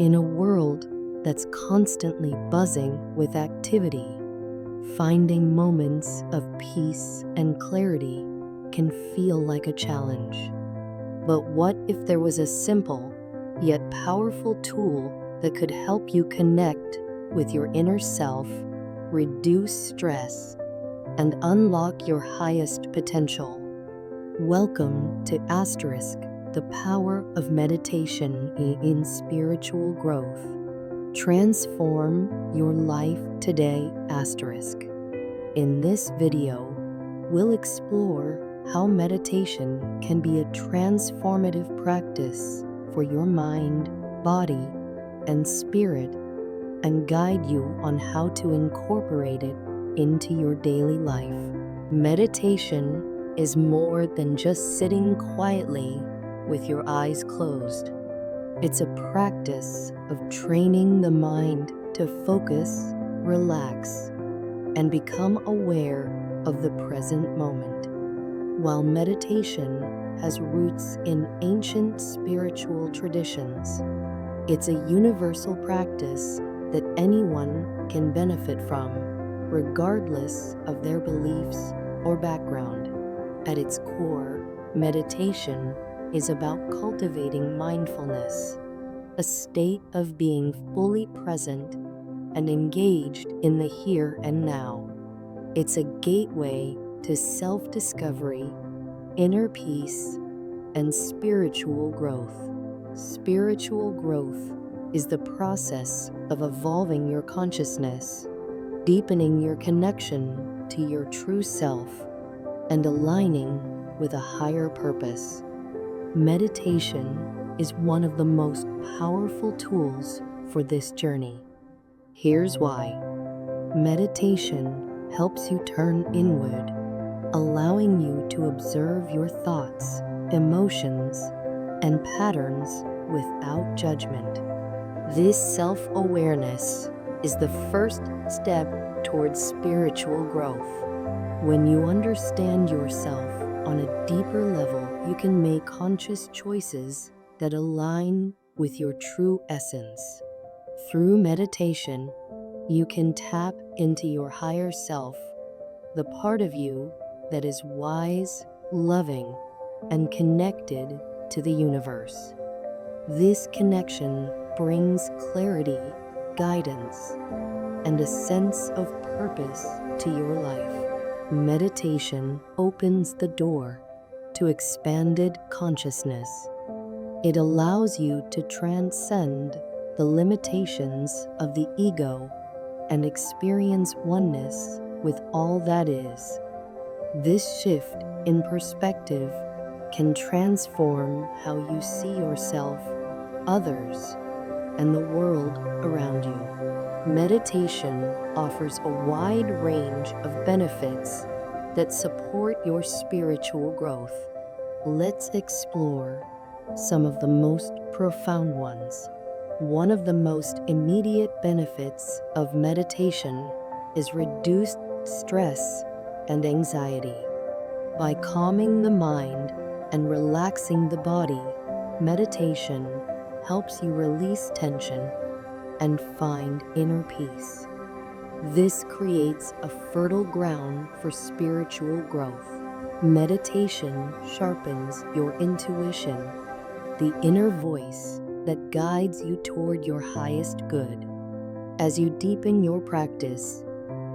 In a world that's constantly buzzing with activity, finding moments of peace and clarity can feel like a challenge. But what if there was a simple, yet powerful tool that could help you connect with your inner self, reduce stress, and unlock your highest potential? Welcome to the power of meditation in spiritual growth. Transform your life today. In this video, we'll explore how meditation can be a transformative practice for your mind, body, and spirit, and guide you on how to incorporate it into your daily life. Meditation is more than just sitting quietly with your eyes closed. It's a practice of training the mind to focus, relax, and become aware of the present moment. While meditation has roots in ancient spiritual traditions, it's a universal practice that anyone can benefit from, regardless of their beliefs or background. At its core, meditation is about cultivating mindfulness, a state of being fully present and engaged in the here and now. It's a gateway to self-discovery, inner peace, and spiritual growth. Spiritual growth is the process of evolving your consciousness, deepening your connection to your true self, and aligning with a higher purpose. Meditation is one of the most powerful tools for this journey. Here's why. Meditation helps you turn inward, allowing you to observe your thoughts, emotions, and patterns without judgment. This self-awareness is the first step towards spiritual growth. When you understand yourself on a deeper level, you can make conscious choices that align with your true essence. Through meditation, you can tap into your higher self, the part of you that is wise, loving, and connected to the universe. This connection brings clarity, guidance, and a sense of purpose to your life. Meditation opens the door to expanded consciousness. It allows you to transcend the limitations of the ego and experience oneness with all that is. This shift in perspective can transform how you see yourself, others, and the world around you. Meditation offers a wide range of benefits that support your spiritual growth. Let's explore some of the most profound ones. One of the most immediate benefits of meditation is reduced stress and anxiety. By calming the mind and relaxing the body, meditation helps you release tension and find inner peace. This creates a fertile ground for spiritual growth. Meditation sharpens your intuition, the inner voice that guides you toward your highest good. As you deepen your practice,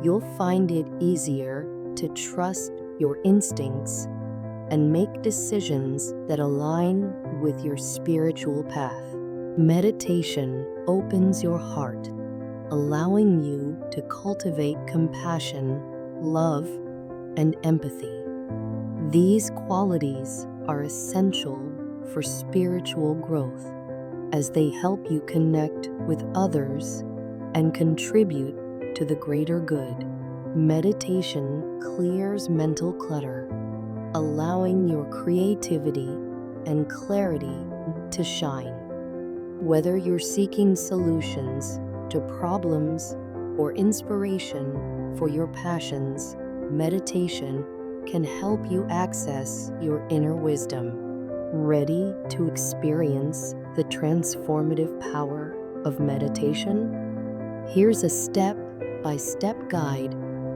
you'll find it easier to trust your instincts and make decisions that align with your spiritual path. Meditation opens your heart, allowing you to cultivate compassion, love, and empathy. These qualities are essential for spiritual growth as they help you connect with others and contribute to the greater good. Meditation clears mental clutter, allowing your creativity and clarity to shine. Whether you're seeking solutions to problems or inspiration for your passions, meditation can help you access your inner wisdom. Ready to experience the transformative power of meditation? Here's a step-by-step guide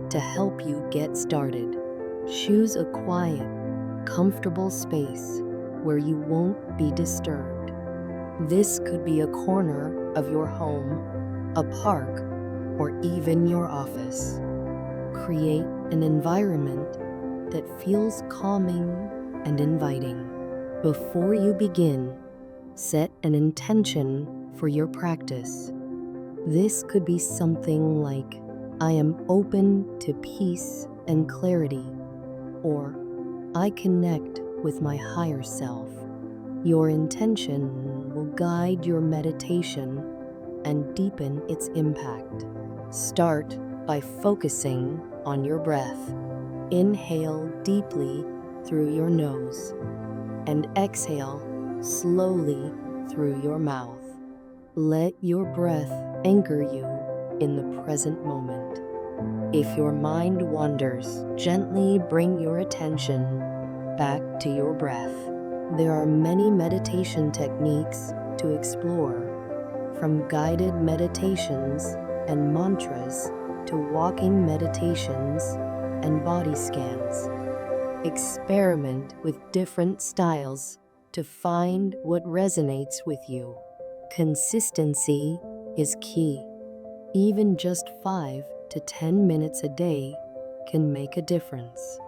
to help you get started. Choose a quiet, comfortable space where you won't be disturbed. This could be a corner of your home, a park, or even your office. Create an environment that feels calming and inviting. Before you begin, set an intention for your practice. This could be something like, I am open to peace and clarity, or I connect with my higher self. Your intention will guide your meditation and deepen its impact. Start by focusing on your breath. Inhale deeply through your nose and exhale slowly through your mouth. Let your breath anchor you in the present moment. If your mind wanders, gently bring your attention back to your breath. There are many meditation techniques to explore, from guided meditations and mantras to walking meditations and body scans. Experiment with different styles to find what resonates with you. Consistency is key. Even just 5 to 10 minutes a day can make a difference.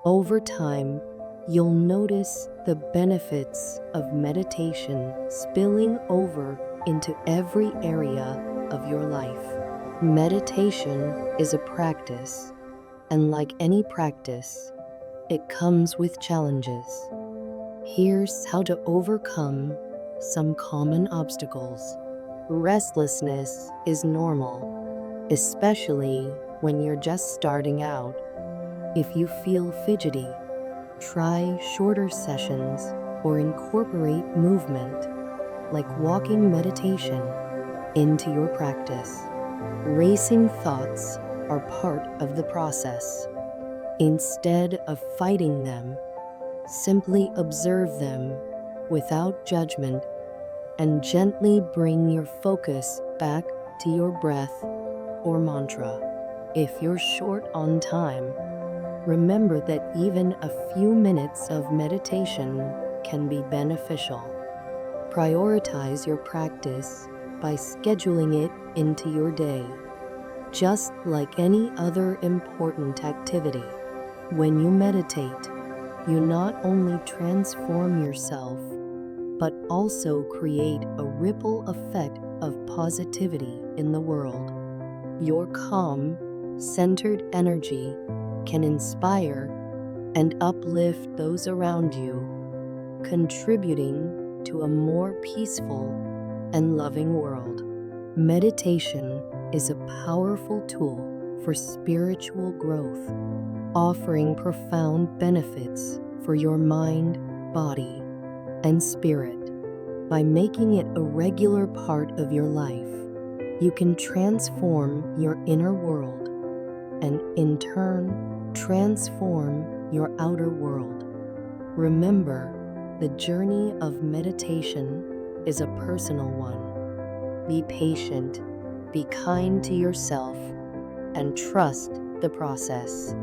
Over time, you'll notice the benefits of meditation spilling over into every area of your life. Meditation is a practice, and like any practice, it comes with challenges. Here's how to overcome some common obstacles. Restlessness is normal, especially when you're just starting out. If you feel fidgety, try shorter sessions or incorporate movement, like walking meditation, into your practice. Racing thoughts are part of the process. Instead of fighting them, simply observe them without judgment and gently bring your focus back to your breath or mantra. If you're short on time, remember that even a few minutes of meditation can be beneficial. Prioritize your practice by scheduling it into your day, just like any other important activity. When you meditate, you not only transform yourself, but also create a ripple effect of positivity in the world. Your calm, centered energy can inspire and uplift those around you, contributing to a more peaceful and loving world. Meditation is a powerful tool for spiritual growth, offering profound benefits for your mind, body, and spirit. By making it a regular part of your life, you can transform your inner world and, in turn, transform your outer world. Remember, the journey of meditation is a personal one. Be patient, be kind to yourself, and trust the process.